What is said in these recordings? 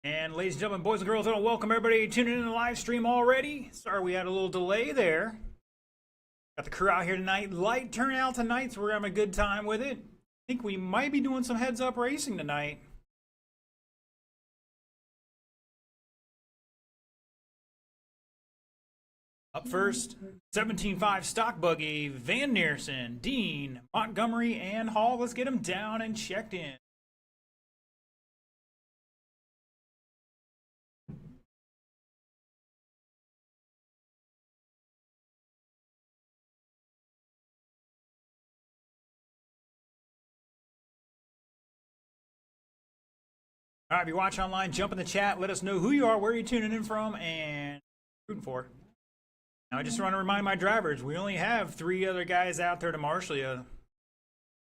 And ladies and gentlemen, boys and girls, I want to welcome everybody tuning in to the live stream already. Sorry we had a little delay there. Got the crew out here tonight. Light turnout tonight, so we're having a good time with it. I think we might be doing some heads-up racing tonight. Up first, 17.5 stock buggy, Van Neersen, Dean, Montgomery, and Hall. Let's get them down and checked in. All right, if you watch online, jump in the chat. Let us know who you are, where you're tuning in from, and rooting for. Now, I just want to remind my drivers, we only have 3 other guys out there to marshal you.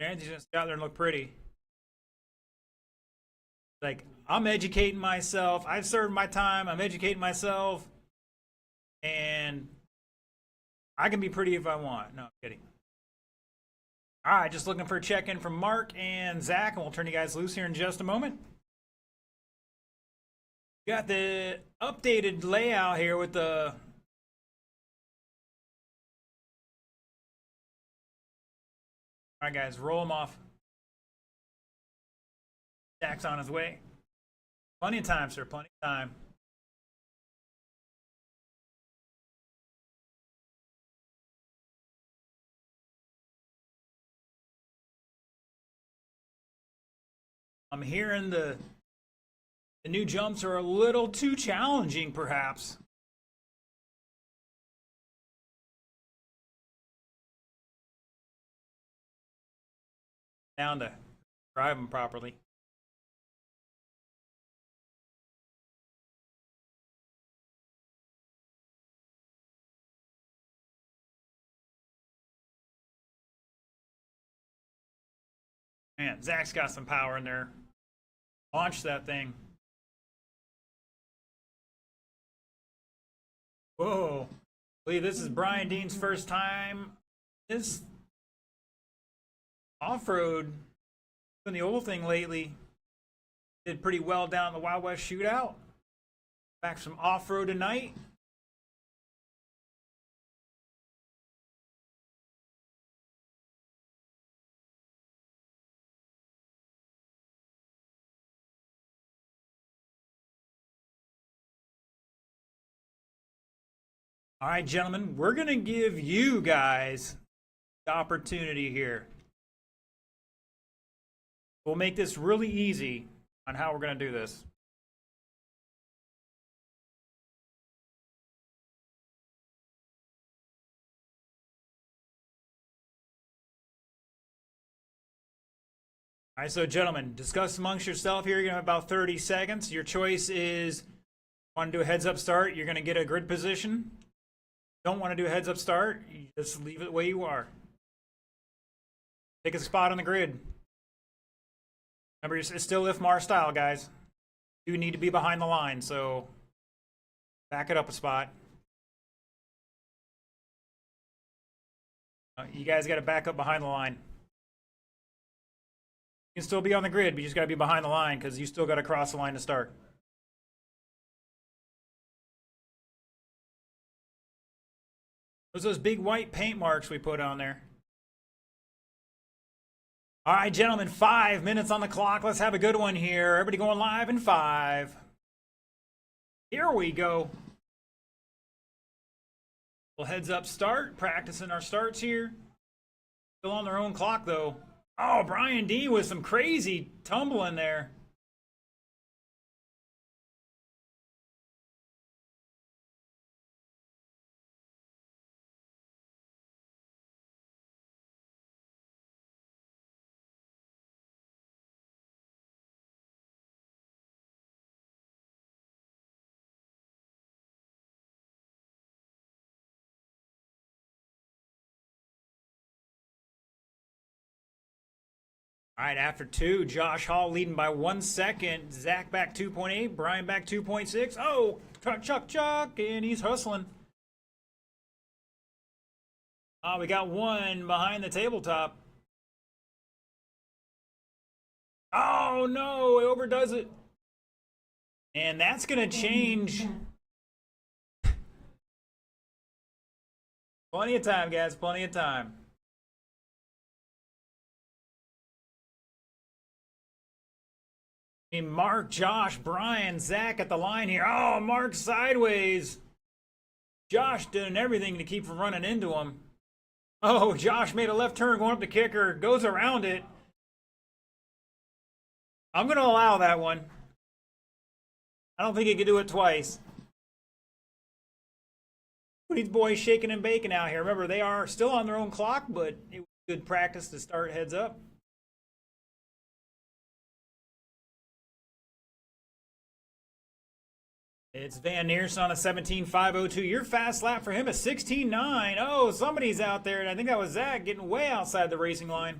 Andy's just out there and look pretty. Like, I'm educating myself. I've served my time. I'm educating myself. And I can be pretty if I want. No, I'm kidding. All right, just looking for a check-in from Mark and Zach, and we'll turn you guys loose here in just a moment. Got the updated layout here with the all right, guys, roll him off. Zach's on his way. Plenty of time, sir. Plenty of time. I'm hearing the new jumps are a little too challenging, perhaps. Down to drive them properly. Man, Zach's got some power in there. Launch that thing. Whoa. I believe this is Brian Dean's first time. This off-road doing the old thing lately. Did pretty well down the Wild West shootout. Back from off-road tonight. All right, gentlemen, we're going to give you guys the opportunity here. We'll make this really easy on how we're going to do this. All right, so gentlemen, discuss amongst yourself here. You're going to have about 30 seconds. Your choice is, want to do a heads-up start, you're going to get a grid position. Don't want to do a heads-up start, you just leave it the way you are. Take a spot on the grid. Remember, it's still IFMAR style, guys. You need to be behind the line, so back it up a spot. You guys got to back up behind the line. You can still be on the grid, but you just got to be behind the line because you still got to cross the line to start. Those big white paint marks we put on there. All right, gentlemen, 5 minutes on the clock. Let's have a good one here. Everybody going live in 5. Here we go. Little heads up start. Practicing our starts here. Still on their own clock, though. Oh, Brian D with some crazy tumbling there. All right, after 2, Josh Hall leading by 1 second. Zach back 2.8, Brian back 2.6. Oh, Chuck, and he's hustling. Oh, we got 1 behind the tabletop. Oh, no, it overdoes it. And that's going to change. Plenty of time, guys. Plenty of time. I mean, Mark, Josh, Brian, Zach at the line here. Oh, Mark sideways. Josh doing everything to keep from running into him. Oh, Josh made a left turn going up the kicker. Goes around it. I'm going to allow that one. I don't think he could do it twice. These boys shaking and baking out here. Remember, they are still on their own clock, but it was good practice to start heads up. It's Van Neersen on a 17.502. Your fast lap for him, a 16.9. Oh, somebody's out there, and I think that was Zach getting way outside the racing line.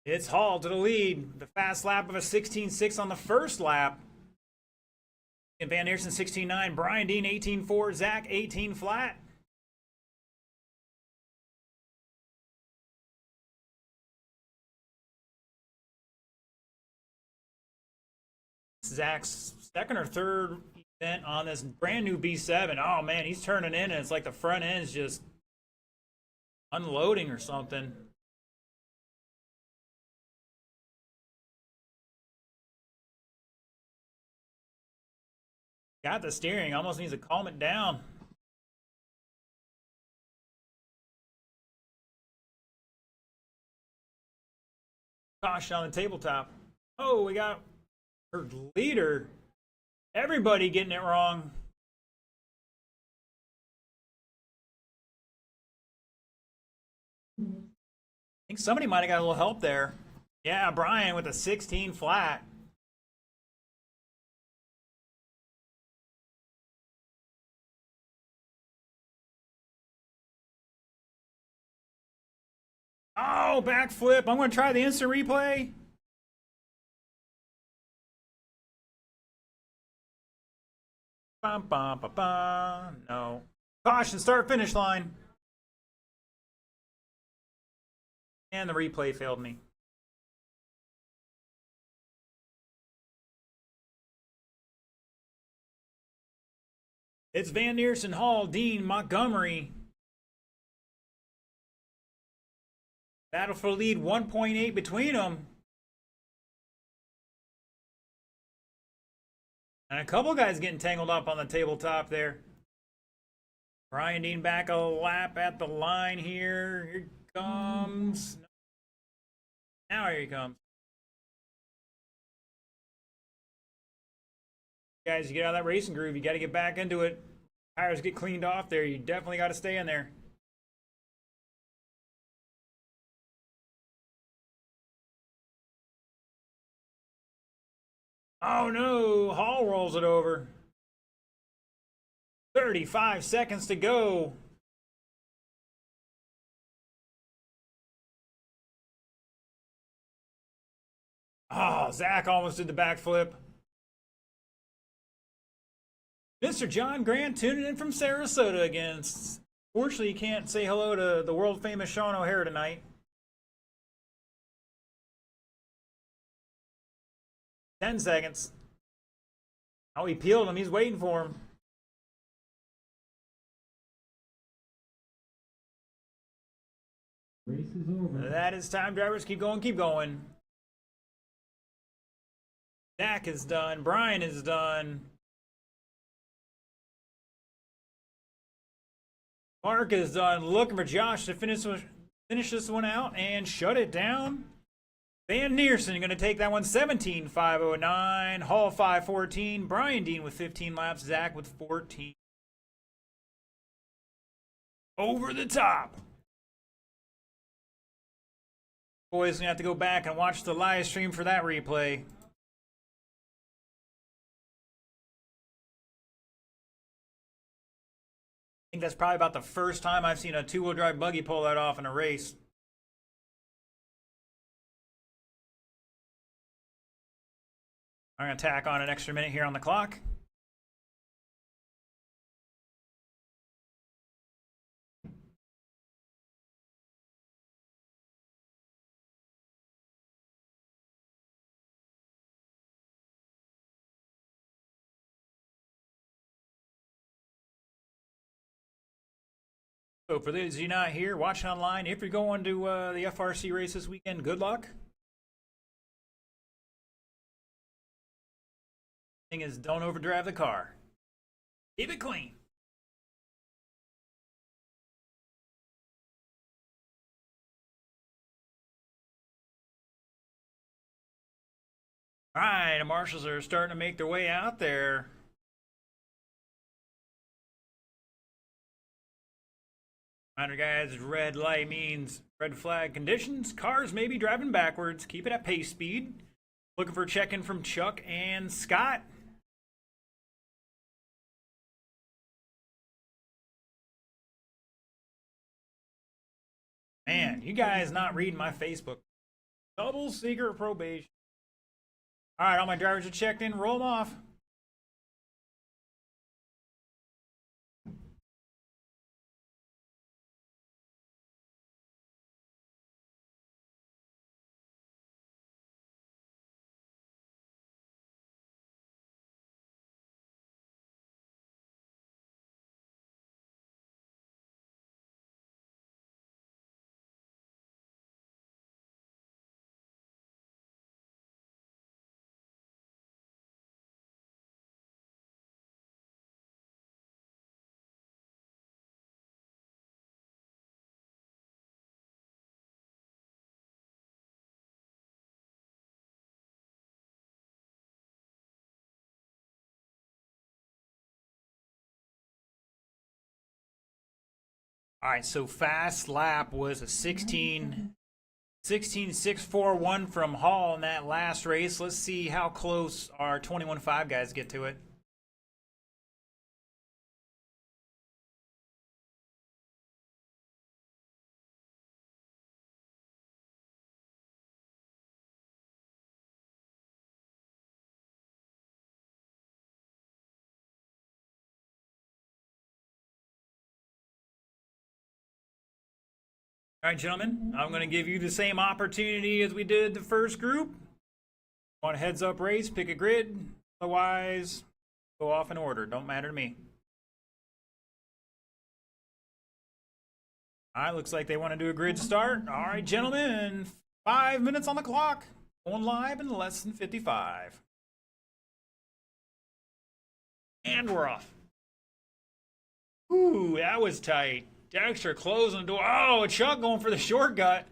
It's Hall to the lead. The fast lap of a 16.6 on the first lap. And Van Neersen 16.9. Brian Dean 18.4. Zach 18 flat. Zach's second or third event on this brand new B7. Oh man, he's turning in and it's like the front end's just unloading or something. Got the steering, almost needs to calm it down. Caution on the tabletop. Oh, we got her leader. Everybody getting it wrong. I think somebody might have got a little help there. Yeah, Brian with a 16 flat. Oh, backflip. I'm going to try the instant replay. Bum, bum, bum, bum. No. Caution, start finish line. And the replay failed me. It's Van Neersen, Hall, Dean, Montgomery. Battle for lead, 1.8 between them. And a couple guys getting tangled up on the tabletop there. Brian Dean back a lap at the line here. Here comes. Now here he comes. Guys, you get out of that racing groove. You got to get back into it. Tires get cleaned off there. You definitely got to stay in there. Oh no, Hall rolls it over. 35 seconds to go. Oh, Zach almost did the backflip. Mr. John Grant tuning in from Sarasota again. Fortunately, you can't say hello to the world famous Sean O'Hare tonight. 10 seconds. Oh, he peeled him. He's waiting for him. Race is over. That is time, drivers. Keep going, keep going. Zach is done. Brian is done. Mark is done. Looking for Josh to finish this one out and shut it down. Van Neersen going to take that one, 17.509. Hall 5.14. Brian Dean with 15 laps. Zach with 14. Over the top. Boys, gonna have to go back and watch the live stream for that replay. I think that's probably about the first time I've seen a two-wheel drive buggy pull that off in a race. I'm gonna tack on an extra minute here on the clock. So for those of you not here watching online, if you're going to the FRC race this weekend, good luck. Thing is, don't overdrive the car. Keep it clean. All right, the marshals are starting to make their way out there. Reminder, guys, red light means red flag conditions. Cars may be driving backwards. Keep it at pace speed. Looking for a check-in from Chuck and Scott. Man, you guys not reading my Facebook. Double secret probation. All right, all my drivers are checked in. Roll them off. All right, so fast lap was a 16.641 from Hall in that last race. Let's see how close our 21.5 guys get to it. All right, gentlemen, I'm going to give you the same opportunity as we did the first group. Want a heads-up race, pick a grid. Otherwise, go off in order. Don't matter to me. All right, looks like they want to do a grid start. All right, gentlemen, 5 minutes on the clock. Going live in less than 55. And we're off. Ooh, that was tight. Dexter closing the door. Oh, Chuck going for the shortcut.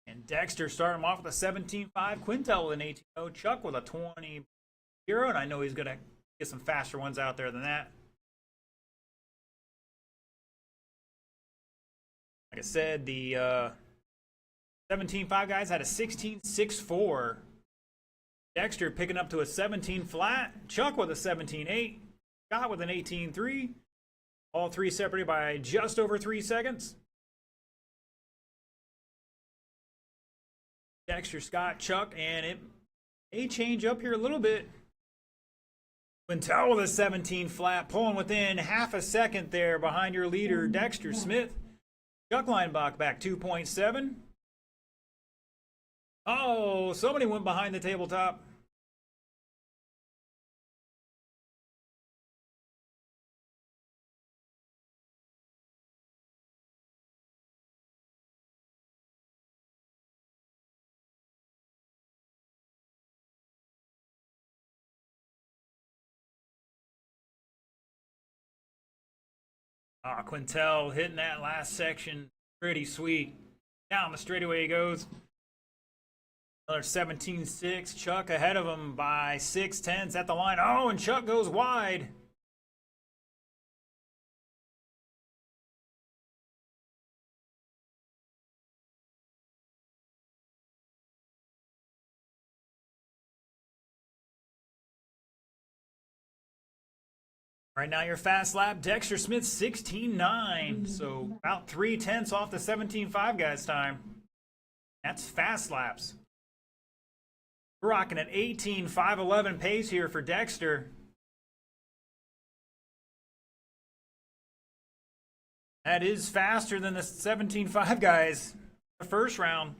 And Dexter starting him off with a 17.5. Quintel with an 18.0. Chuck with a 20.0. And I know he's going to get some faster ones out there than that. Like I said, the 17.5 guys had a 16.64. Dexter picking up to a 17 flat. Chuck with a 17.8. Scott with an 18.3. All three separated by just over 3 seconds. Dexter, Scott, Chuck, and it may change up here a little bit. Quintel with a 17 flat, pulling within half a second there behind your leader, Dexter Smith. Chuck Leinbach back 2.7. Oh, somebody went behind the tabletop. Ah, Quintel hitting that last section pretty sweet. Down the straightaway he goes. Another 17.6. Chuck ahead of him by 6/10 at the line. Oh, and Chuck goes wide. Right now, your fast lap, Dexter Smith 16.9. So about 3/10 off the 17.5 guys' time. That's fast laps. We're rocking an 18.511 pace here for Dexter. That is faster than the 17.5 guys the first round.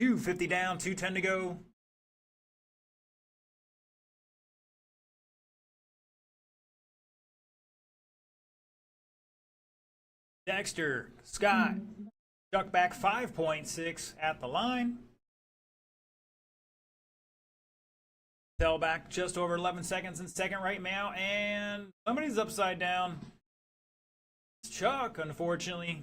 250 down, 210 to go. Dexter, Scott, duck back 5.6 at the line. Fell back just over 11 seconds in second right now, and somebody's upside down. It's Chuck, unfortunately.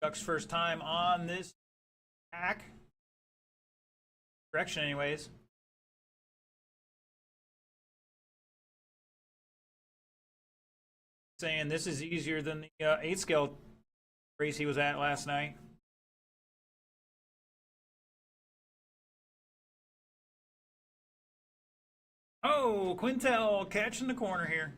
Chuck's first time on this track. Direction, anyways. Saying this is easier than the 8 scale race he was at last night. Oh, Quintel catching the corner here.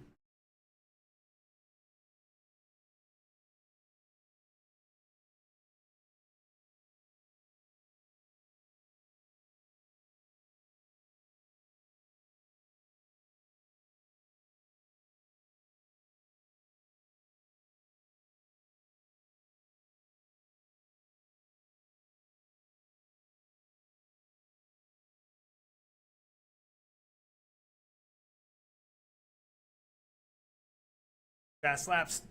Fast laps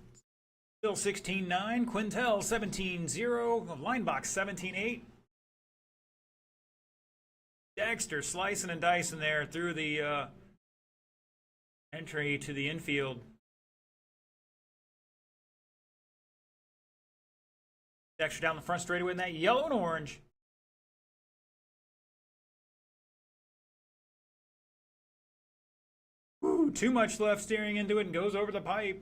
still 16.9. Quintel 17.0. Line box 17.8. Dexter slicing and dicing there through the entry to the infield. Dexter down the front straightaway in that yellow and orange. Ooh, too much left steering into it and goes over the pipe.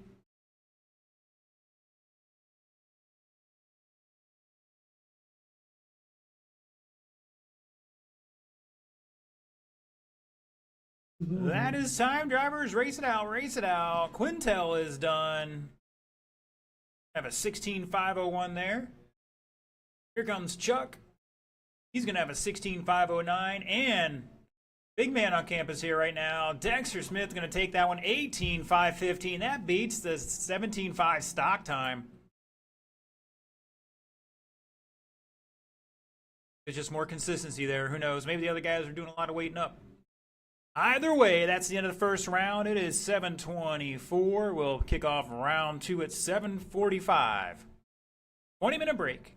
That is time, drivers. Race it out, race it out. Quintel is done. Have a 16.501 there. Here comes Chuck. He's going to have a 16.509. And big man on campus here right now. Dexter Smith going to take that one 18.515. That beats the 17.5 stock time. There's just more consistency there. Who knows? Maybe the other guys are doing a lot of waiting up. Either way, that's the end of the first round. It is 7:24. We'll kick off round 2 at 7:45. 20-minute break.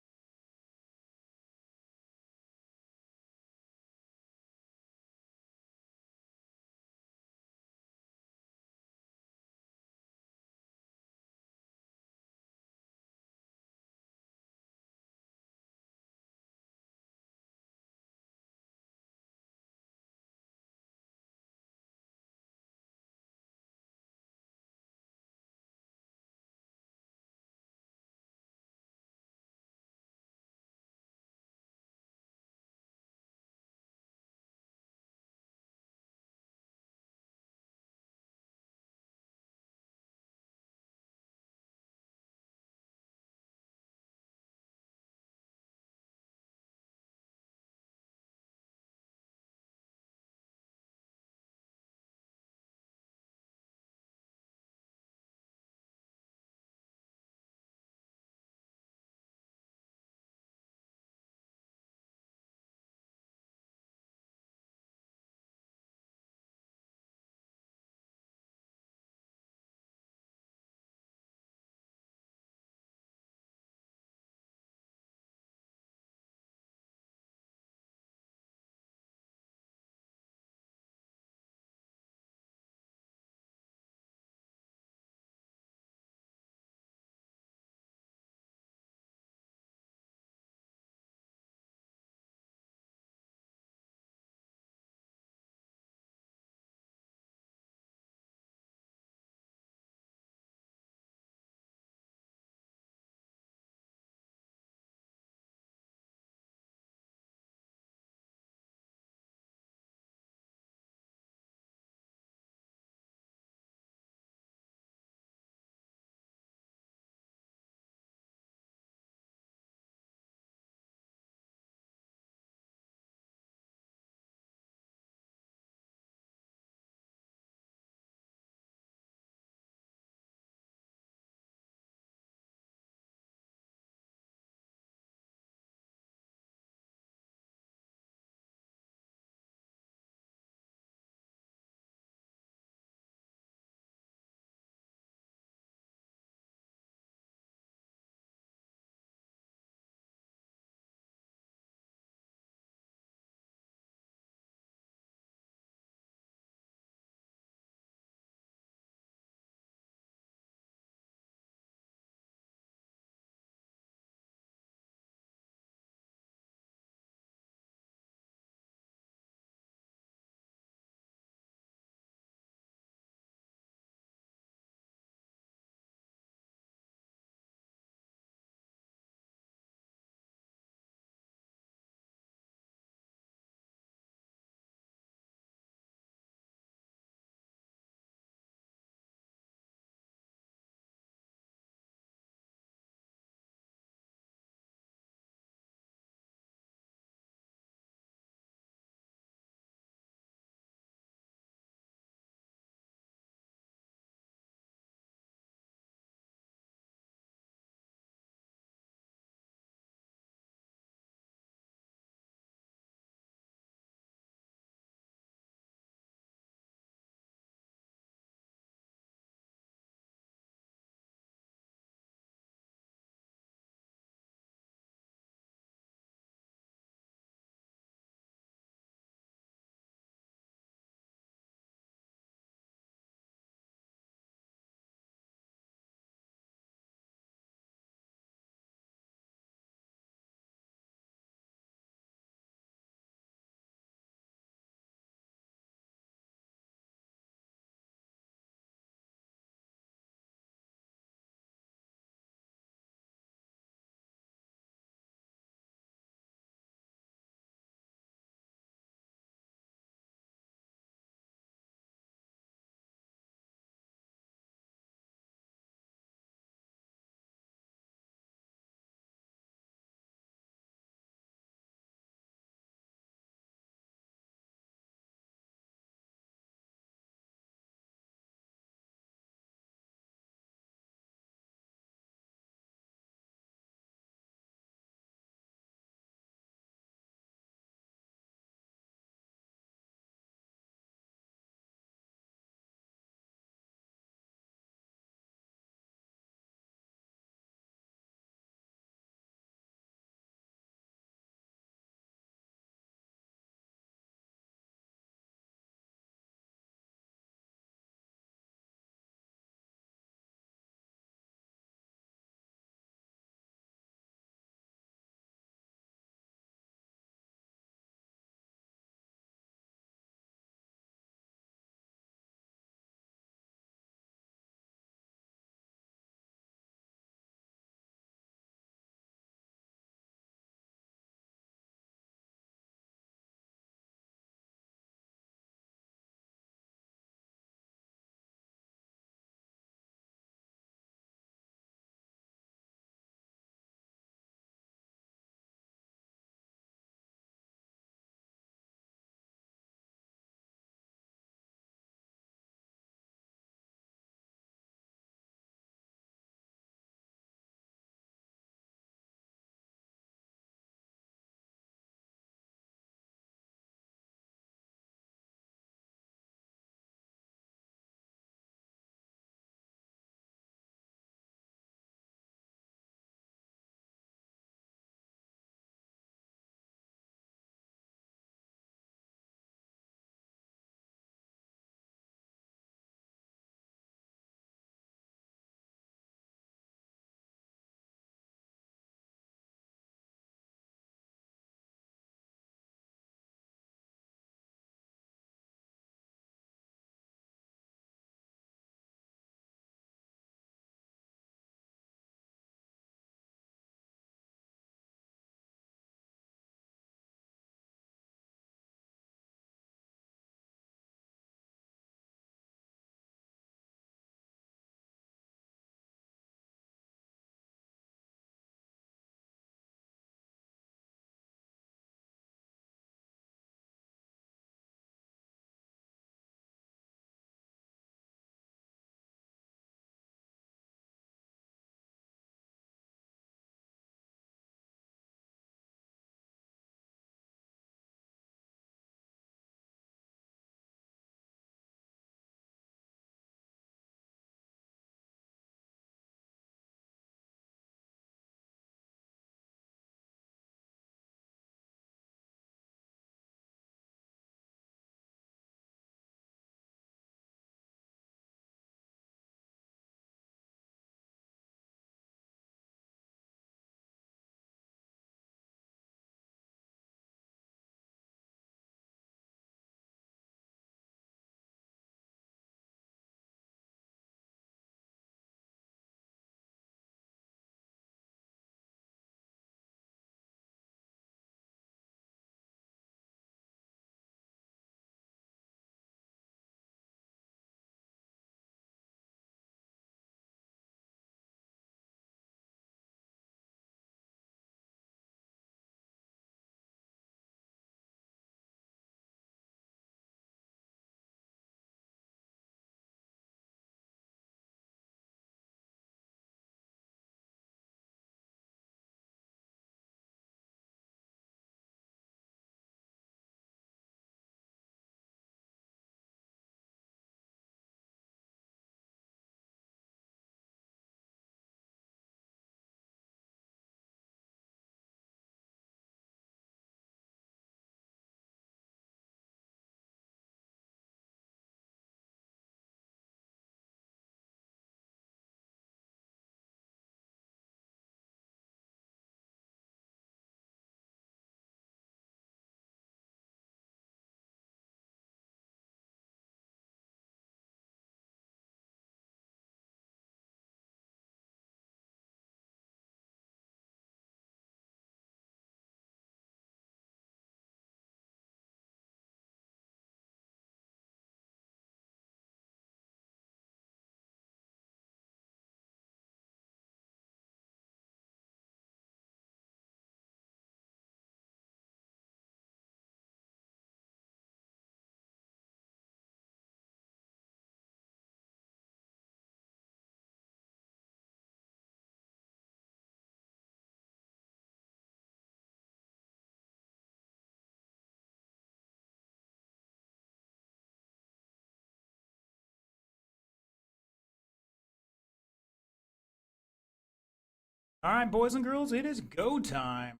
All right, boys and girls, it is go time.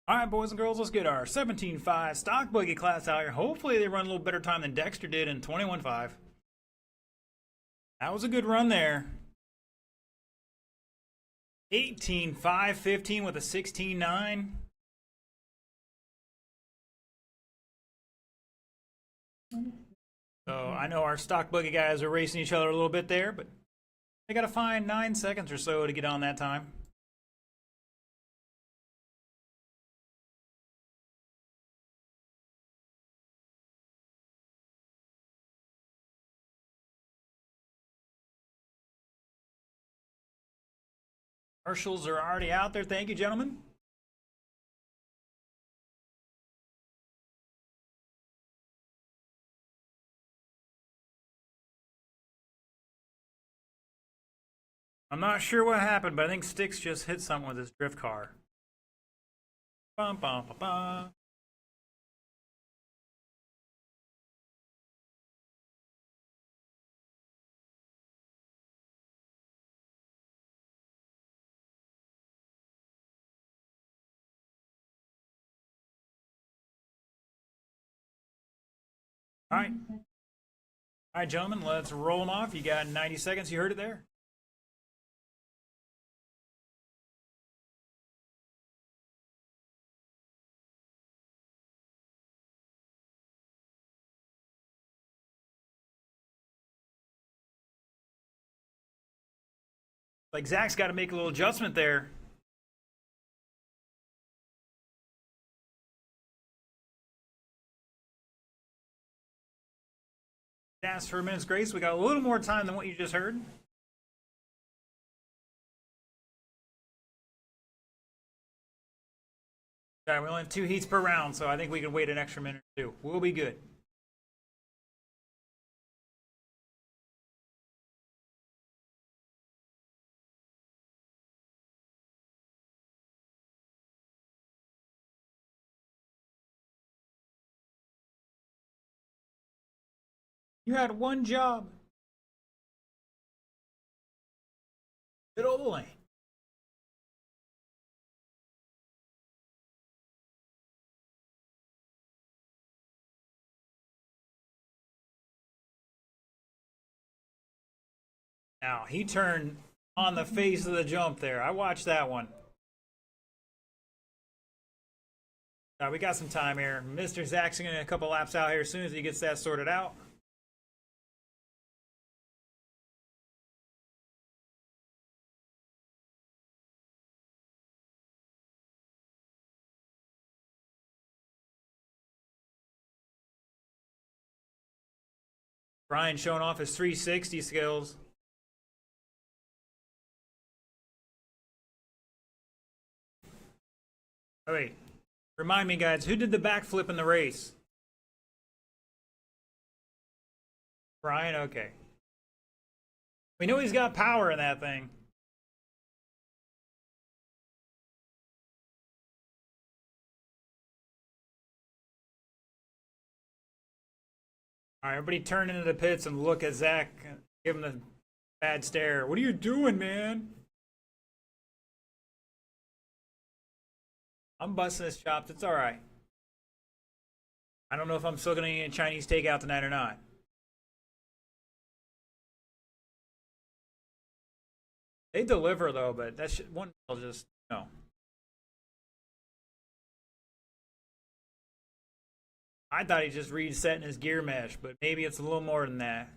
All right, boys and girls, let's get our 17.5 stock buggy class out here. Hopefully they run a little better time than Dexter did in 21.5. That was a good run there. 18.515 with a 16.9. So I know our stock buggy guys are racing each other a little bit there, but they got to find 9 seconds or so to get on that time. Marshals are already out there. Thank you, gentlemen. I'm not sure what happened, but I think Styx just hit something with his drift car. Bum, bum, bum, bum. All right. All right, gentlemen, let's roll them off. You got 90 seconds. You heard it there. Like Zach's got to make a little adjustment there. Ask for a minute's grace. We got a little more time than what you just heard. Okay, we only have 2 heats per round, so I think we can wait an extra minute or 2. We'll be good. You had one job. Middle of the lane. Now, he turned on the face of the jump there. I watched that one. We got some time here. Mr. Zach's going to get a couple laps out here as soon as he gets that sorted out. Brian showing off his 360 skills. Oh, wait. Remind me, guys, who did the backflip in the race? Brian? Okay. We know he's got power in that thing. All right, everybody turn into the pits and look at Zach. Give him the bad stare. What are you doing, man? I'm busting his chops. It's all right. I don't know if I'm still going to eat a Chinese takeout tonight or not. They deliver, though, but that's one will just, no. I thought he just reset in his gear mesh, but maybe it's a little more than that.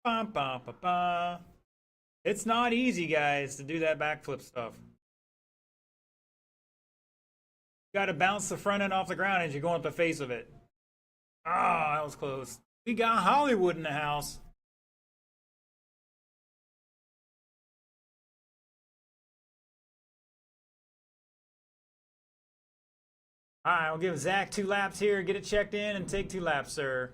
Bum, bum, bum, bum. It's not easy, guys, to do that backflip stuff. You got to bounce the front end off the ground as you're going up the face of it. Ah, that was close. We got Hollywood in the house. All right, we'll give Zach 2 laps here, get it checked in, and take 2 laps, sir.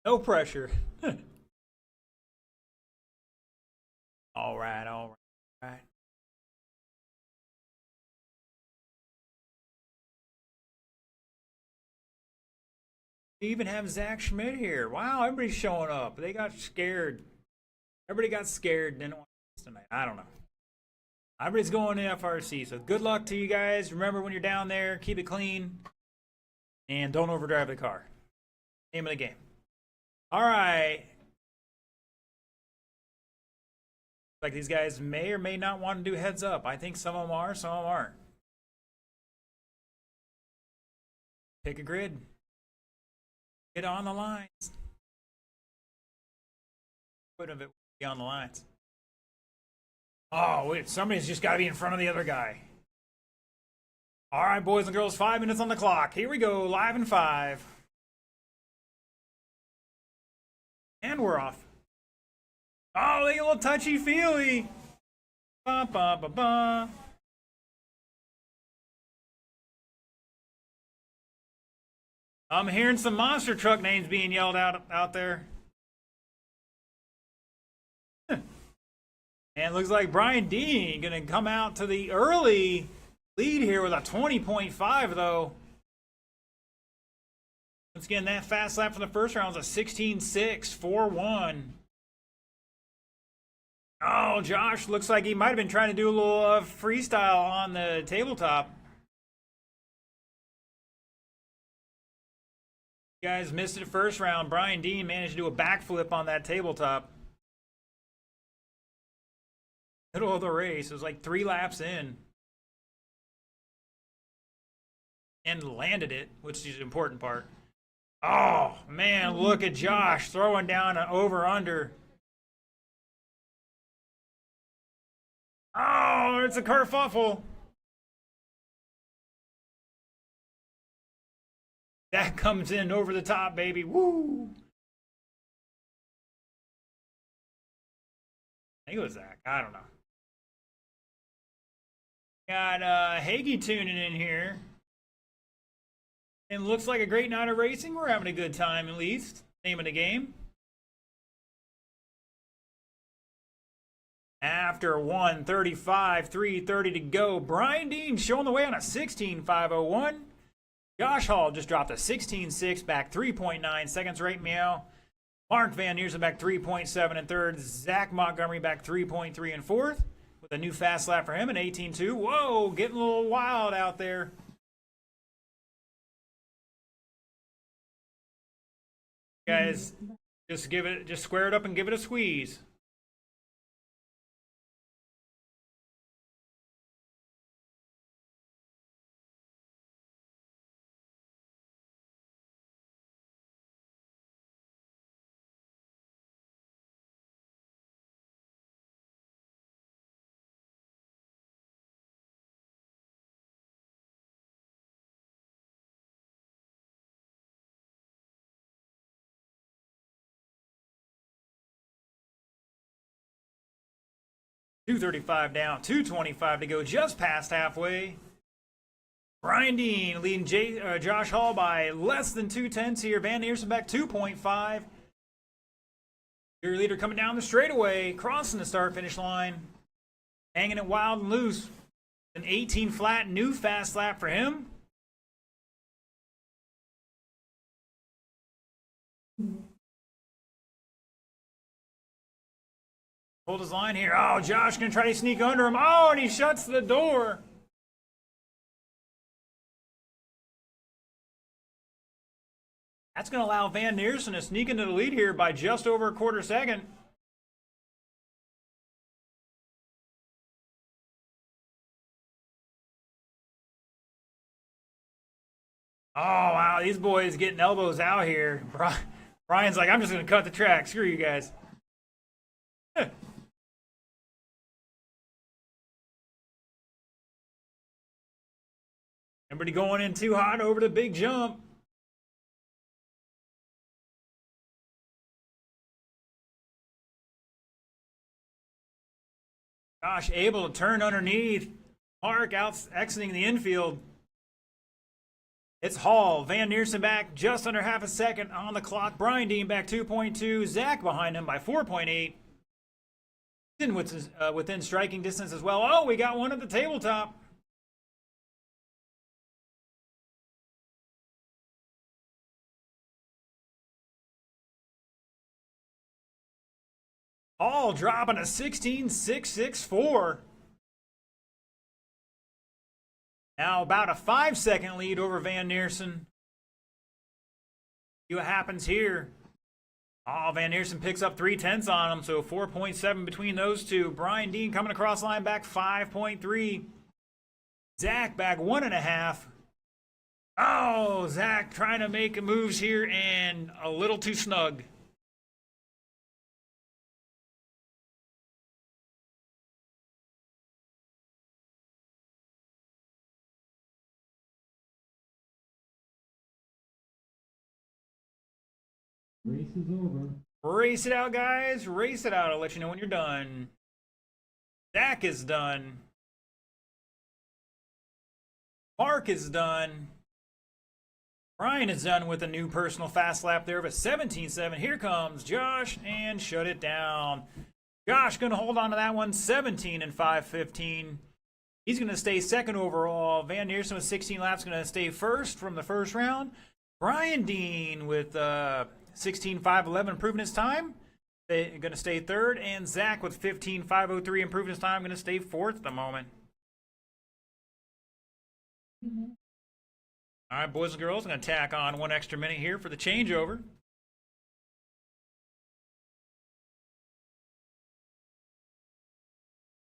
No pressure. All right, all right. We even have Zach Schmidt here. Wow, everybody's showing up. They got scared. Everybody got scared and didn't want to tonight. I don't know. Everybody's going to FRC, so good luck to you guys. Remember, when you're down there, keep it clean and don't overdrive the car. Name of the game. All right. Like, these guys may or may not want to do heads up. I think some of them are, some of them aren't. Pick a grid. Get on the lines. Put of it be on the lines. Oh, wait, somebody's just got to be in front of the other guy. All right, boys and girls, 5 minutes on the clock. Here we go, live in 5. And we're off. Oh, they get a little touchy-feely. Ba, ba, ba, ba. I'm hearing some monster truck names being yelled out there. And it looks like Brian Dean going to come out to the early lead here with a 20.5, though. Once again, that fast lap from the first round was a 16.6, 4.1. Oh, Josh looks like he might have been trying to do a little freestyle on the tabletop. You guys missed it the first round. Brian Dean managed to do a backflip on that tabletop. Middle of the race. It was like 3 laps in. And landed it, which is the important part. Oh, man, look at Josh throwing down an over-under. Oh, it's a kerfuffle. That comes in over the top, baby. Woo! I think it was Zach. I don't know. Got Hagee tuning in here. And looks like a great night of racing. We're having a good time, at least. Name of the game. After 1:35, 3:30 to go. Brian Dean showing the way on a 16.501. Josh Hall just dropped a 16.6, back 3.9 seconds right meow. Mark Van Neersen back 3.7 in third. Zach Montgomery back 3.3 in fourth. With a new fast lap for him, an 18.2. Whoa, getting a little wild out there. Guys, just square it up and give it a squeeze. .235 down, 2:25 to go, just past halfway. Brian Dean leading Josh Hall by less than 2/10 here. Van Neersen back 2.5. Your leader coming down the straightaway, crossing the start-finish line. Hanging it wild and loose. An 18 flat, new fast lap for him. Hold his line here. Oh, Josh gonna try to sneak under him. Oh, and he shuts the door. That's gonna allow Van Neersen to sneak into the lead here by just over a quarter second. Oh, wow, these boys getting elbows out here. Ryan's like, I'm just going to cut the track. Screw you guys. Everybody going in too hot over the big jump. Josh able to turn underneath. Mark out exiting the infield. It's Hall. Van Neersen back just under half a second on the clock. Brian Dean back 2.2. Zach behind him by 4.8. Within striking distance as well. Oh, we got one at the tabletop. Hall dropping a 16.664. Now about a 5-second lead over Van Neersen. See what happens here. Oh, Van Neersen picks up 3/10 on him, so 4.7 between those two. Brian Dean coming across line back 5.3. Zach back 1.5. Oh, Zach trying to make moves here and a little too snug. Race is over. Race it out, guys. Race it out. I'll let you know when you're done. Zach is done. Mark is done. Ryan is done with a new personal fast lap there of a 17.7. Here comes Josh and shut it down. Josh going to hold on to that one. 17 and 5:15. He's going to stay second overall. Van Neersen with 16 laps going to stay first from the first round. Brian Dean with 16.511 improving his time. Going to stay third. And Zach with 15.503 improving his time. Going to stay fourth at the moment. All right, boys and girls, I'm going to tack on 1 extra minute here for the changeover.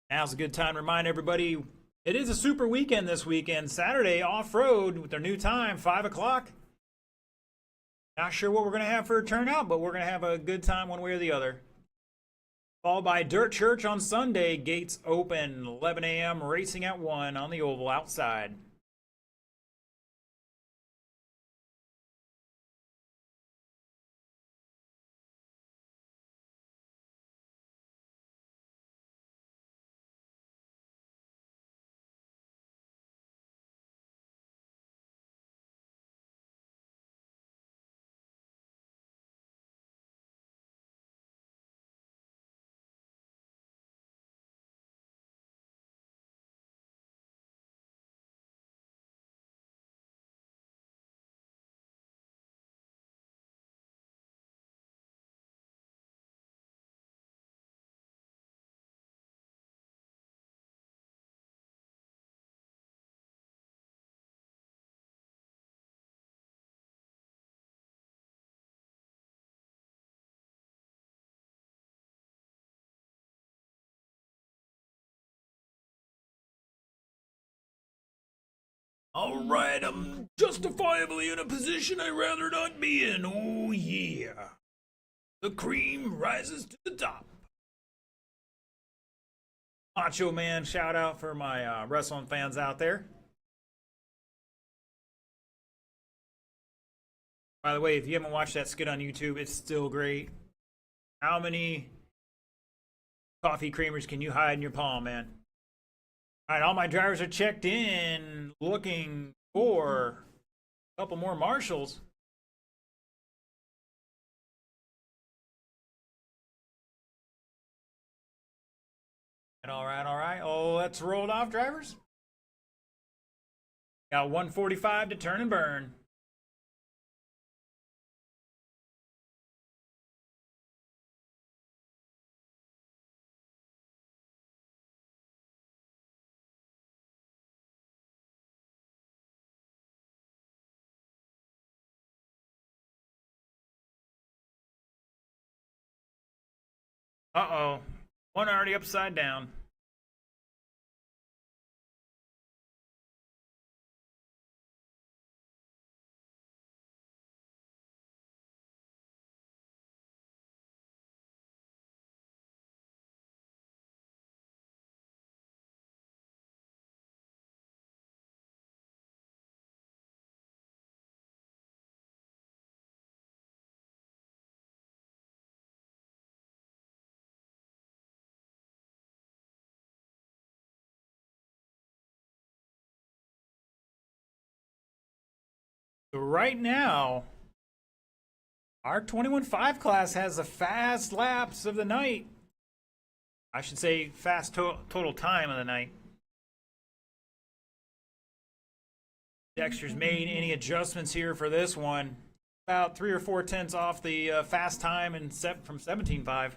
Now's a good time to remind everybody it is a super weekend this weekend. Saturday off-road with their new time, 5 o'clock. Not sure what we're going to have for a turnout, but we're going to have a good time one way or the other. Followed by Dirt Church on Sunday. Gates open, 11 a.m., racing at 1 on the oval outside. All right, I'm justifiably in a position I'd rather not be in. Oh, yeah. The cream rises to the top. Macho Man, shout out for my wrestling fans out there. By the way, if you haven't watched that skit on YouTube, it's still great. How many coffee creamers can you hide in your palm, man? All right, all my drivers are checked in, looking for a couple more marshals. All right, all right. Oh, let's roll it off, drivers. Got 145 to turn and burn. Uh-oh. One already upside down. So right now, our 21.5 class has the fast laps of the night. I should say fast total time of the night. Dexter's made any adjustments here for this one. About 3 or 4 tenths off the fast time and from 17.5.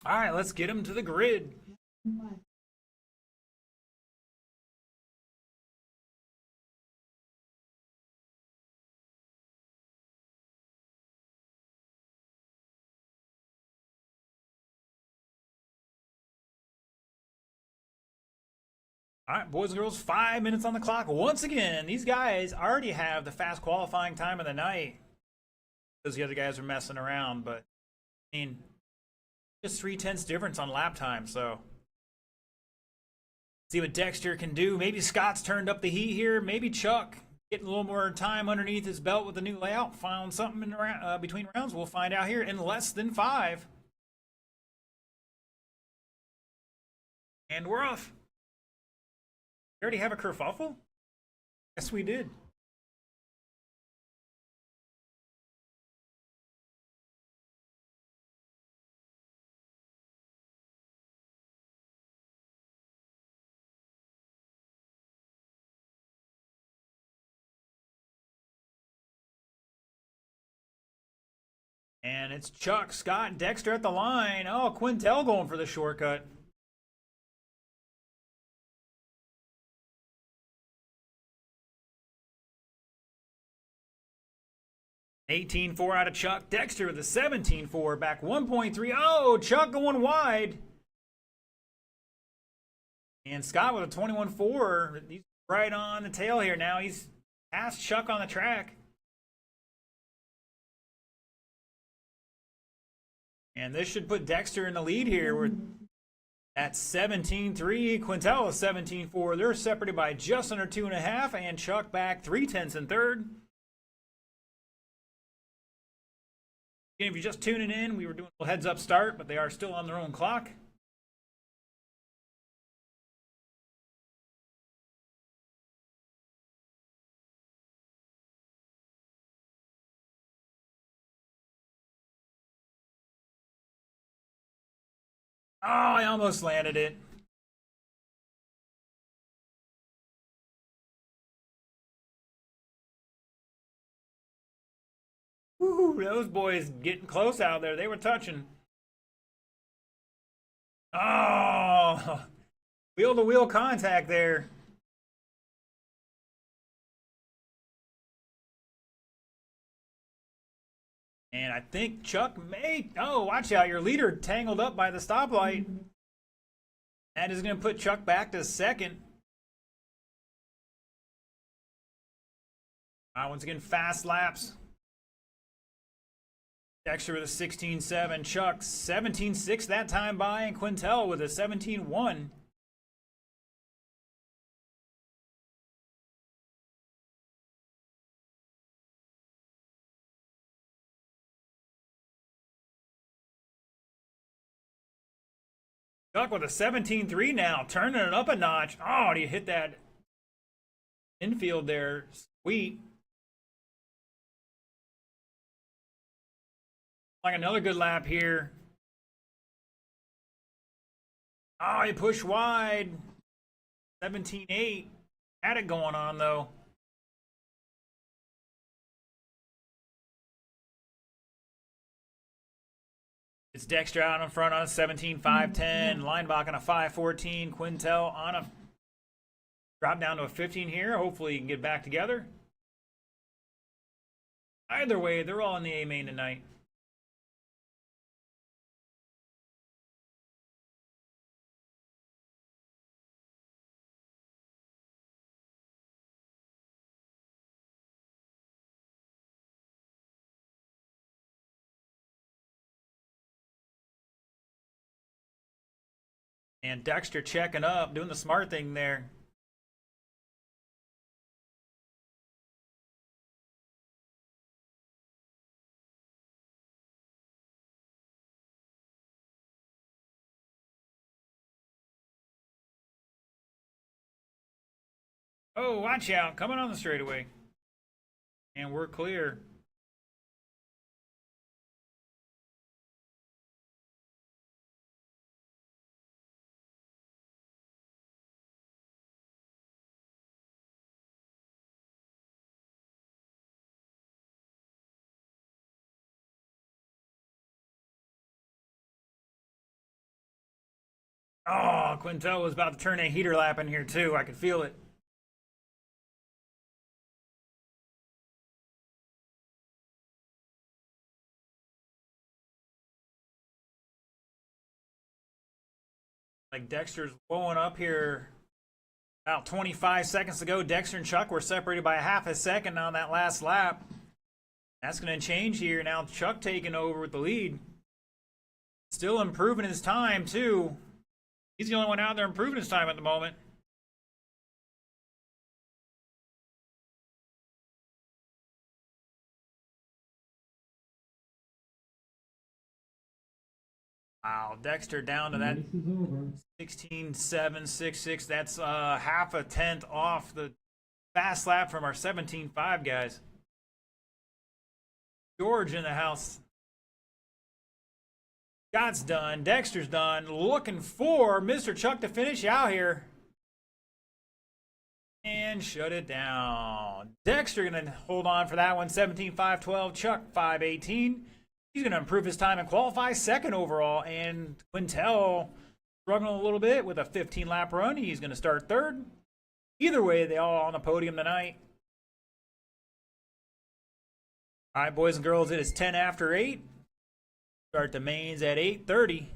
All right, let's get him to the grid. All right, boys and girls, 5 minutes on the clock. Once again, these guys already have the fast qualifying time of the night because the other guys are messing around. But, I mean, just 3 tenths difference on lap time, so see what Dexter can do. Maybe Scott's turned up the heat here. Maybe Chuck getting a little more time underneath his belt with the new layout. Found something in between rounds. We'll find out here in less than 5. And we're off. We already have a kerfuffle? Yes, we did. And it's Chuck, Scott, Dexter at the line. Oh, Quintel going for the shortcut. $18.4 out of Chuck. Dexter with a $17.4, back 1.3. Oh, Chuck going wide. And Scott with a 21.4. He's right on the tail here now. He's past Chuck on the track. And this should put Dexter in the lead here. We're at 17.3. Quintel is 17.4. They're separated by just under 2.5. And Chuck back 3 tenths in third. Again, if you're just tuning in, we were doing a heads up start, but they are still on their own clock. Oh, I almost landed it. Woo, those boys getting close out there. They were touching. Oh, wheel-to-wheel contact there. And I think Chuck may... Oh, watch out. Your leader tangled up by the stoplight. That is going to put Chuck back to second. Once again, fast laps. Dexter with a 16.7. Chuck 17.6 that time by. And Quintel with a 17.1. Chuck with a 17.3 now, turning it up a notch. Oh, he hit that infield there. Sweet. Like another good lap here. Oh, he pushed wide. 17.8. Had it going on, though. It's Dexter out in front on a 17.510. Linebach on a 5.14. Quintel on a drop down to a 15 here. Hopefully he can get back together. Either way, they're all in the A main tonight. And Dexter checking up, doing the smart thing there. Oh, watch out. Coming on the straightaway. And we're clear. Oh, Quintel was about to turn a heater lap in here too. I could feel it. Like Dexter's blowing up here. About 25 seconds ago, Dexter and Chuck were separated by a half a second on that last lap. That's going to change here. Now Chuck taking over with the lead. Still improving his time, too. He's the only one out there improving his time at the moment. Wow, Dexter down to that Race is over. 16.766. That's half a tenth off the fast lap from our 17.5 guys. George in the house. Scott's done. Dexter's done. Looking for Mr. Chuck to finish out here. And shut it down. Dexter going to hold on for that one. 17.512. Chuck 5.18. He's going to improve his time and qualify second overall. And Quintel struggling a little bit with a 15-lap run. He's going to start third. Either way, they all on the podium tonight. All right, boys and girls, it is 10 after 8. Start the mains at 8:30.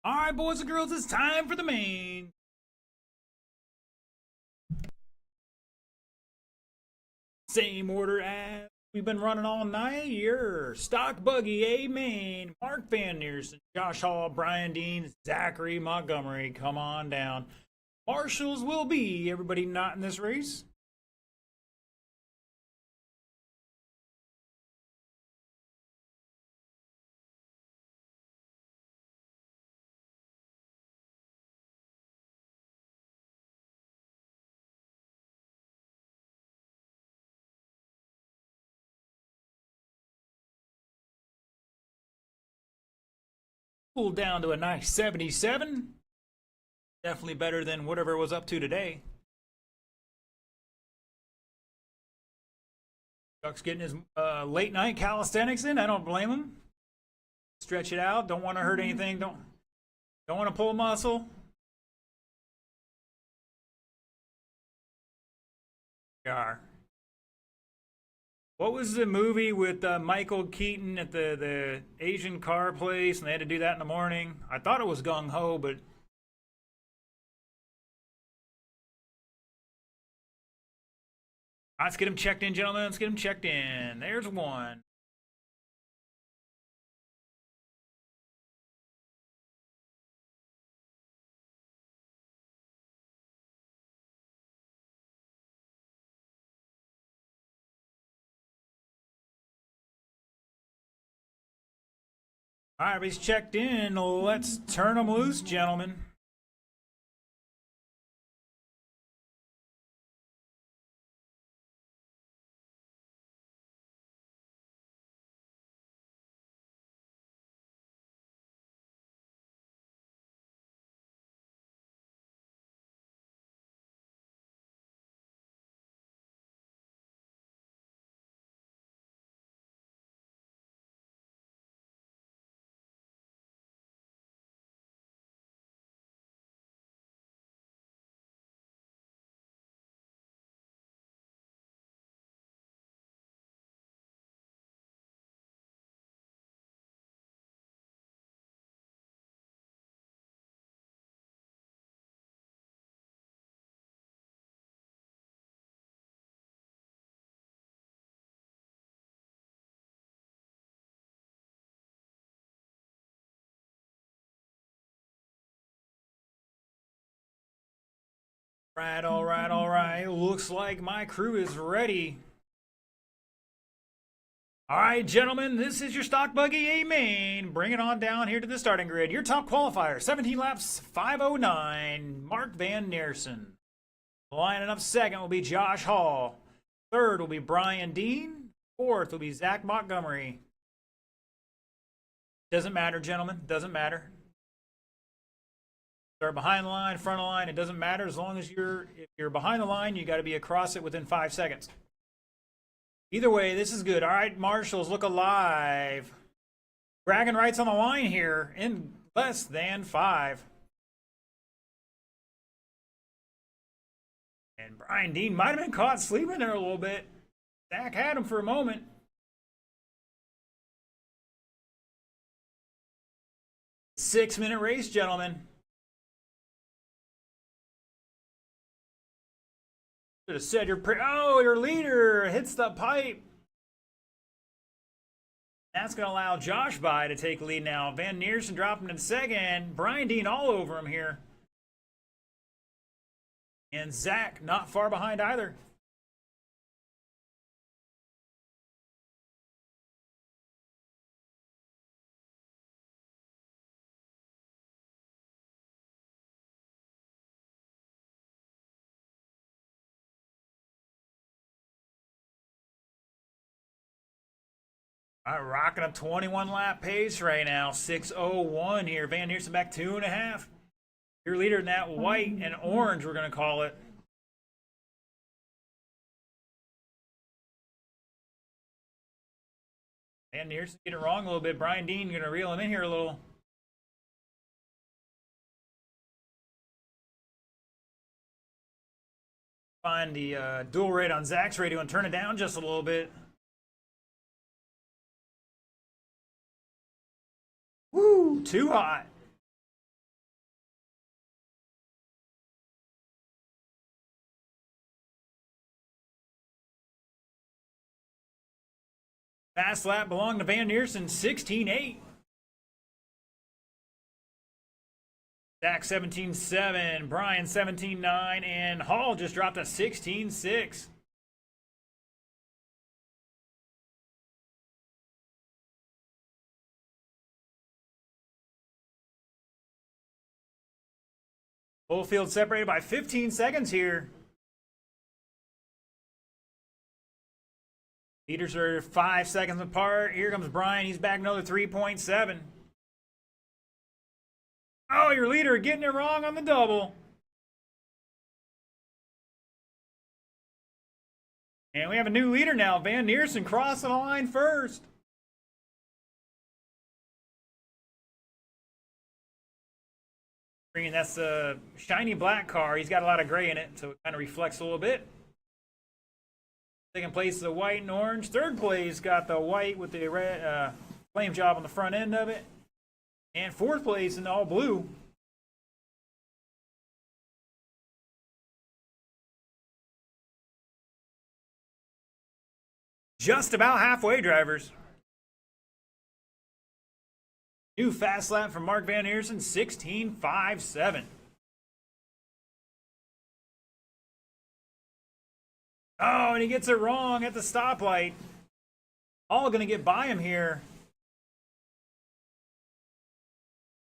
All right, boys and girls, it's time for the main. Same order as we've been running all night. Your Stock Buggy, A Main, Mark Van Neersen, Josh Hall, Brian Dean, Zachary Montgomery. Come on down. Marshals will be everybody not in this race. Cooled down to a nice 77. Definitely better than whatever it was up to today. Chuck's getting his late night calisthenics in. I don't blame him. Stretch it out. Don't want to hurt anything. Don't want to pull a muscle. Gar. What was the movie with Michael Keaton at the Asian car place, and they had to do that in the morning? I thought it was Gung Ho, but let's get him checked in, gentlemen. Let's get him checked in. There's one. All right, everybody's checked in. Let's turn them loose, gentlemen. Right, all right, all right. Looks like my crew is ready. All right, gentlemen, this is your Stock Buggy A Main. Bring it on down here to the starting grid. Your top qualifier, 17 laps, 5:09, Mark Van Neersen. Lining up second will be Josh Hall. Third will be Brian Dean. Fourth will be Zach Montgomery. Doesn't matter, gentlemen. Doesn't matter. Start behind the line, front of the line. It doesn't matter as long as if you're behind the line, you got to be across it within 5 seconds. Either way, this is good. All right, Marshals, look alive. Bragging rights on the line here in less than 5. And Brian Dean might have been caught sleeping there a little bit. Zach had him for a moment. Six-minute race, gentlemen. Should have said your leader hits the pipe. That's going to allow Josh by to take lead now. Van Neersen dropping in second. Brian Dean all over him here. And Zach not far behind either. All right, rocking a 21 lap pace right now. 6:01 here. Van Neersen back 2.5. Your leader in that white and orange, we're going to call it. Van Neersen get it wrong a little bit. Brian Dean going to reel him in here a little. Find the dual rate on Zach's radio and turn it down just a little bit. Woo, too hot. Fast lap belonged to Van Neersen, 16.8. Zach 17.7, Brian 17.9, and Hall just dropped a 16.6. Full field separated by 15 seconds here. Leaders are 5 seconds apart. Here comes Brian. He's back another 3.7. Oh, your leader getting it wrong on the double. And we have a new leader now. Van Neersen crossing the line first. Green, that's a shiny black car. He's got a lot of gray in it, so it kind of reflects a little bit. Second place is the white and orange. Third place got the white with the red flame job on the front end of it. And fourth place in all blue. Just about halfway, drivers. New fast lap from Mark Van Neersen, 16.57. Oh, and he gets it wrong at the stoplight. All going to get by him here.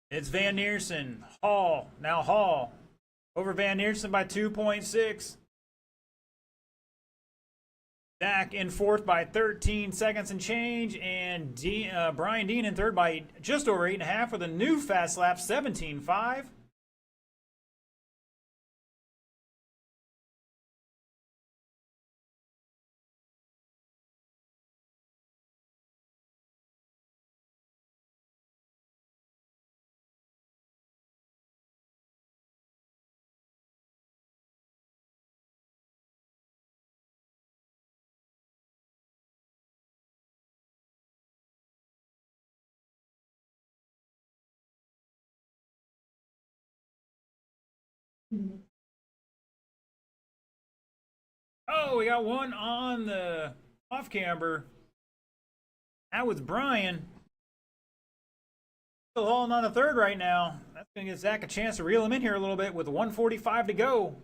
It's Van Neersen. Hall. Now Hall. Over Van Neersen by 2.6. Zach in fourth by 13 seconds and change. And Brian Dean in third by just over 8.5 with a new fast lap, 17.5. Oh, we got one on the off camber. That was Brian. Still hauling on the third right now. That's going to give Zach a chance to reel him in here a little bit with 1:45 to go.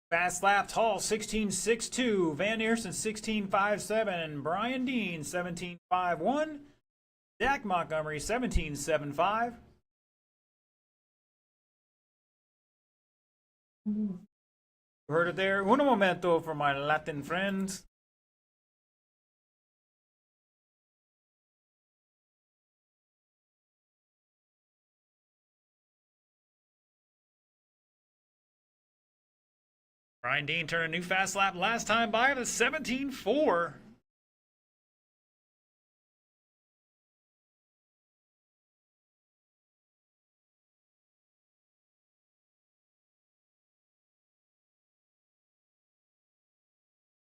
Fast laps, Hall 16.62, Van Neersen 16.57, and Brian Dean 17.51, Zach Montgomery 17.75. Heard it there. Uno momento for my Latin friends. Brian Dean turned a new fast lap last time by the 17.4.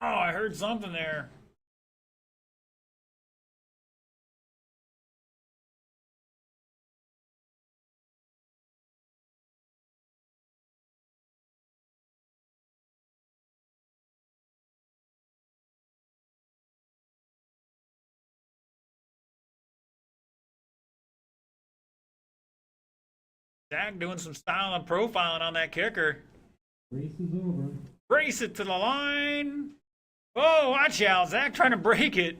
Oh, I heard something there. Zach doing some styling and profiling on that kicker. Race is over. Race it to the line. Oh, watch out. Zach trying to break it.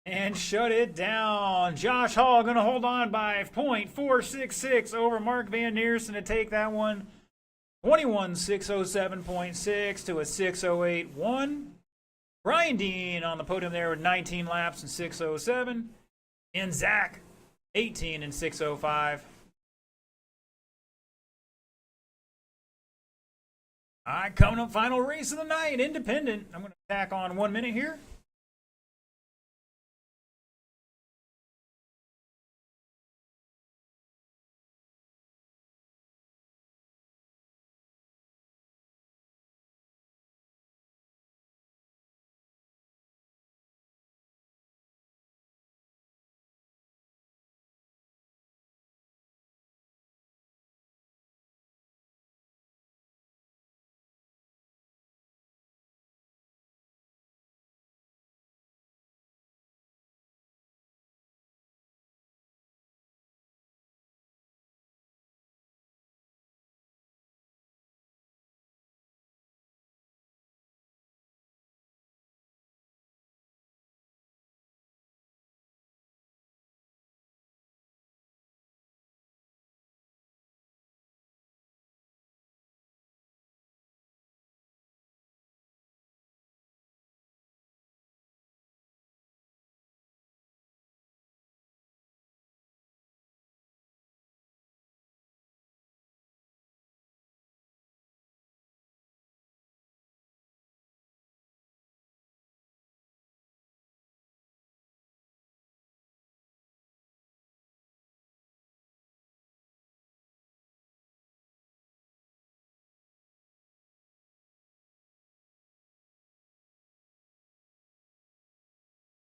And shut it down. Josh Hall going to hold on by .466 over Mark Van Neersen to take that one. 21.607.6 to a 6.081. Brian Dean on the podium there with 19 laps and 6.07. And Zach 18 and 6.05. All right, coming up, final race of the night, independent. I'm going to tack on 1 minute here.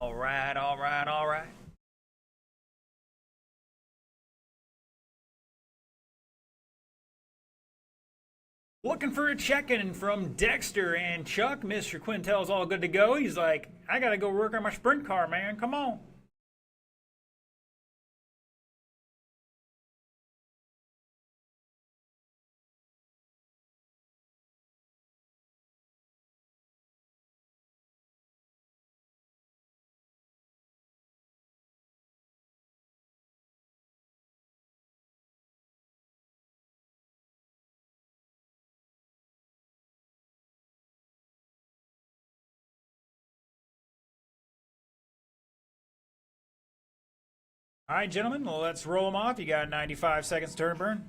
All right, all right, all right. Looking for a check-in from Dexter and Chuck. Mr. Quintel's all good to go. He's like, I gotta go work on my sprint car, man. Come on. All right, gentlemen, let's roll them off. You got 95 seconds to turn burn.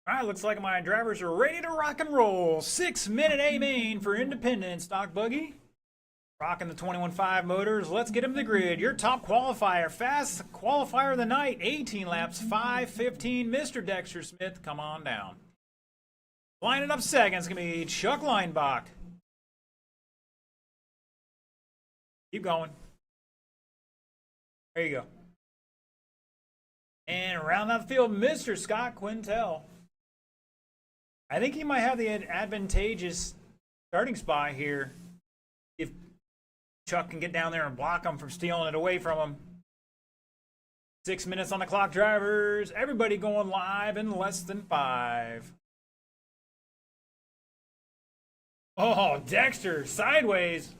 All right, looks like my drivers are ready to rock and roll. 6-minute A main for Independent Stock Buggy. Rocking the 21.5 motors. Let's get them to the grid. Your top qualifier, fast qualifier of the night, 18 laps, 5:15. Mr. Dexter Smith, come on down. Lining up second is going to be Chuck Leinbach. Keep going. There you go. And round out the field, Mr. Scott Quintel. I think he might have the advantageous starting spot here if Chuck can get down there and block him from stealing it away from him. 6 minutes on the clock, drivers. Everybody going live in less than 5. Oh, Dexter, sideways.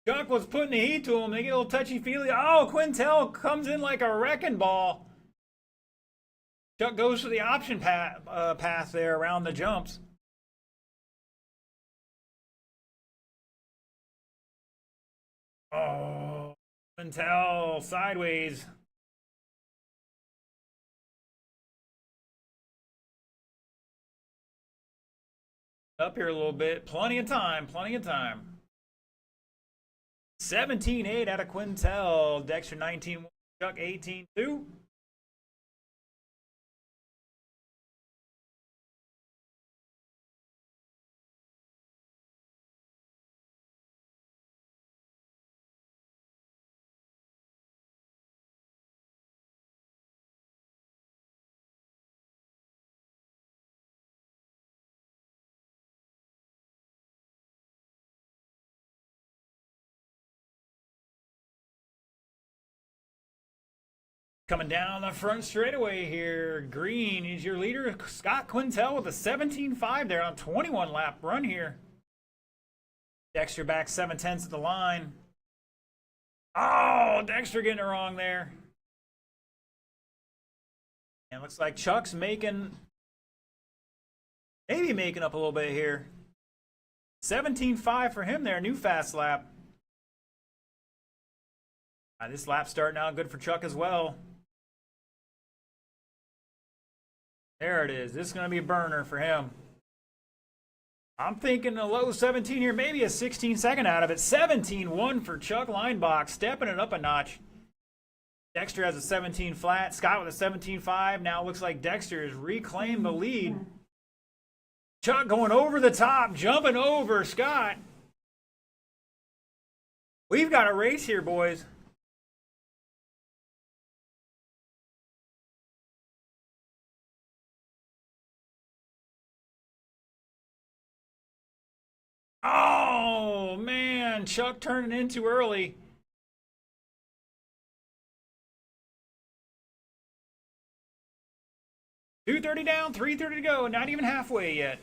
Chuck was putting the heat to him. They get a little touchy-feely. Oh, Quintel comes in like a wrecking ball. Chuck goes for the option path there around the jumps. Oh, Quintel sideways. Up here a little bit. Plenty of time. Plenty of time. 17-8 out of Quintel. Dexter 19-1. Chuck 18-2. Coming down the front straightaway here, green is your leader, Scott Quintel with a 17.5 there on a 21 lap run here. Dexter back 7/10 at the line. Oh, Dexter getting it wrong there. And looks like Chuck's maybe making up a little bit here. 17.5 for him there, new fast lap. This lap starting out good for Chuck as well. There it is. This is going to be a burner for him. I'm thinking a low 17 here, maybe a 16-second out of it. 17-1 for Chuck Leinbach, stepping it up a notch. Dexter has a 17 flat. Scott with a 17.5. Now it looks like Dexter has reclaimed the lead. Chuck going over the top, jumping over Scott. We've got a race here, boys. Oh, man. Chuck turning in too early. $230 down, $330 to go. Not even halfway yet.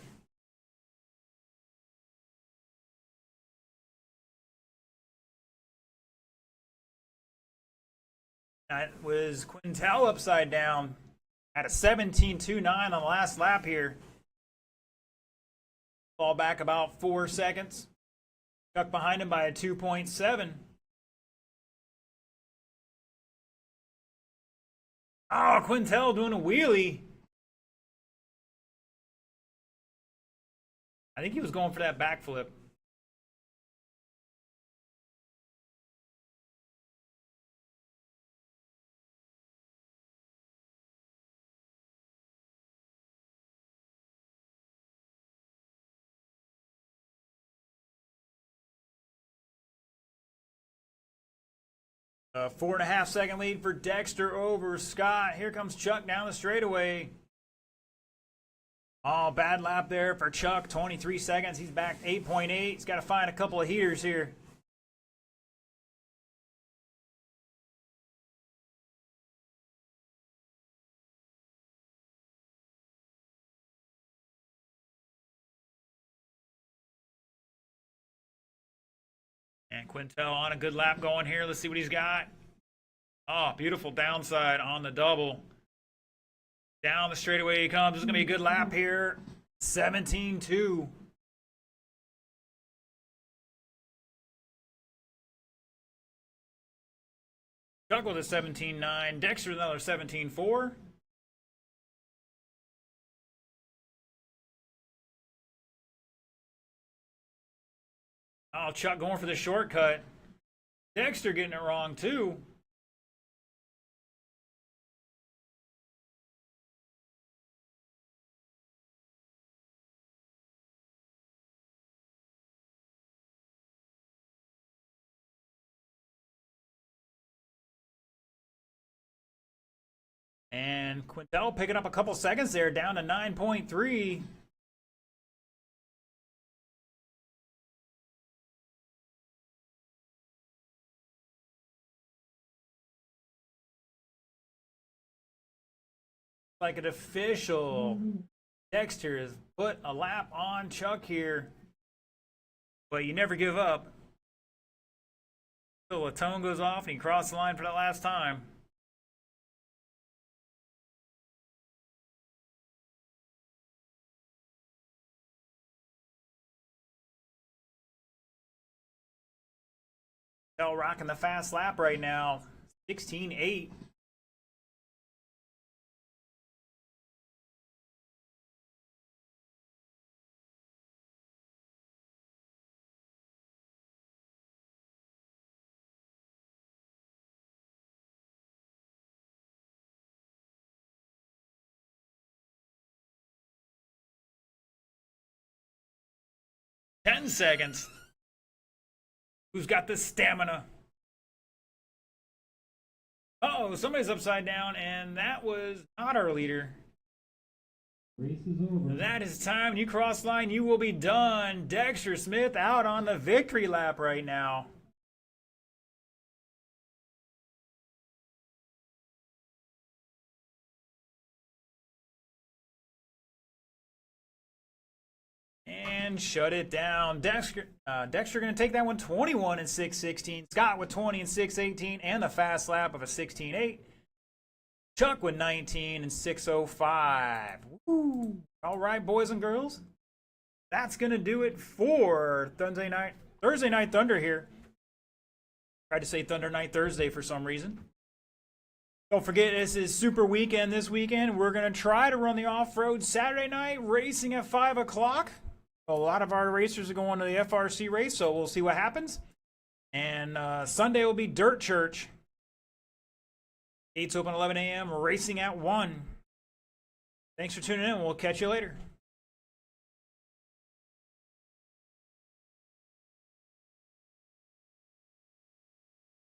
That was Quintel upside down at a 17.29 on the last lap here. Fall back about 4 seconds. Chuck behind him by a 2.7. Oh, Quintel doing a wheelie. I think he was going for that backflip. 4.5 second lead for Dexter over Scott. Here comes Chuck down the straightaway. Oh, bad lap there for Chuck. 23 seconds. He's back 8.8. He's got to find a couple of heaters here. And Quintel on a good lap going here. Let's see what he's got. Oh, beautiful downside on the double. Down the straightaway he comes. This is going to be a good lap here. 17.2. Chuck with a 17.9. Dexter with another 17.4. Oh, Chuck going for the shortcut. Dexter getting it wrong too. And Quintel picking up a couple seconds there, down to 9.3. Like an official. Dexter has put a lap on Chuck here. But you never give up. So Latone goes off and he crossed the line for that last time. Rocking the fast lap right now. 16.8. Ten seconds. Who's got the stamina? Uh-oh, somebody's upside down, and that was not our leader. Race is over. That is time. You cross line, you will be done. Dexter Smith out on the victory lap right now. And shut it down. Dexter going to take that one 21 and 6.16. Scott with 20 and 6.18 and the fast lap of a 16.8. Chuck with 19 and 6.05. Woo. All right, boys and girls. That's going to do it for Thursday Night Thunder here. Tried to say Thunder Night Thursday for some reason. Don't forget, this is Super Weekend this weekend. We're going to try to run the off-road Saturday night, racing at 5 o'clock. A lot of our racers are going to the FRC race, so we'll see what happens. And Sunday will be Dirt Church. Gates open 11 a.m., racing at 1. Thanks for tuning in. We'll catch you later.